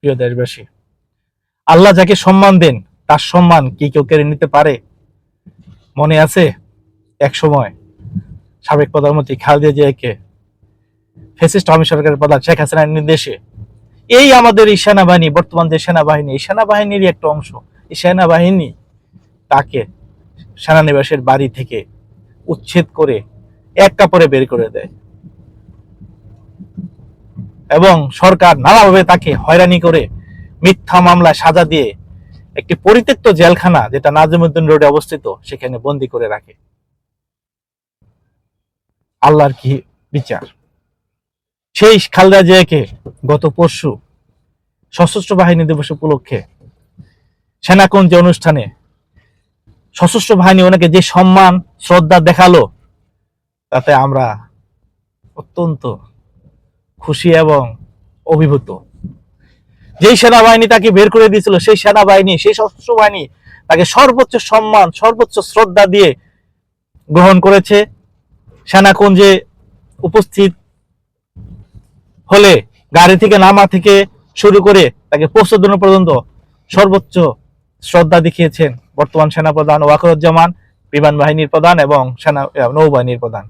প্রিয় দেশবাসী, আল্লাহ যাকে সম্মান দেন তার সম্মান কি কেউ কেড়ে নিতে পারে? মনে আছে এক সময় সাবেক প্রধানমন্ত্রী খালেদা জিয়াকে ফ্যাসিস্ট আওয়ামী সরকারের প্রধান শেখ হাসিনার নির্দেশে এই আমাদের এই সেনাবাহিনী, বর্তমান যে সেনাবাহিনী, এই সেনাবাহিনীরই একটা অংশ, এই সেনাবাহিনী তাকে সেনানিবাসের বাড়ি থেকে উচ্ছেদ করে এক কাপড়ে বের করে দেয় এবং সরকার নানাভাবে তাকে হয়রানি করে মিথ্যা মামলায় সাজা দিয়ে একটি পরিত্যক্ত জেলখানা, যেটা নাজিমউদ্দিন রোডে অবস্থিত, সেখানে বন্দী করে রাখে। আল্লাহর কি বিচার! সেই খালেদা জিয়াকে গত পরশু সশস্ত্র বাহিনী দিবস উপলক্ষে সেনাকুঞ্জ অনুষ্ঠানে সশস্ত্র বাহিনী ওনাকে যে সম্মান শ্রদ্ধা দেখালো, তাতে আমরা অত্যন্ত খুশি এবং অভিভূত। যেই সেনাবাহিনী তাকে বের করে দিয়েছিল, সেই সেনাবাহিনী, সেই সশস্ত্র বাহিনী তাকে সর্বোচ্চ সম্মান, সর্বোচ্চ শ্রদ্ধা দিয়ে গ্রহণ করেছে। সেনাকুঞ্জে উপস্থিত হলে গাড়ি থেকে নামা থেকে শুরু করে তাকে পৌঁছানো পর্যন্ত সর্বোচ্চ শ্রদ্ধা দেখিয়েছেন বর্তমান সেনাপ্রধান ওয়াকারুজ্জামান, বিমান বাহিনীর প্রধান এবং নৌবাহিনীর প্রধান।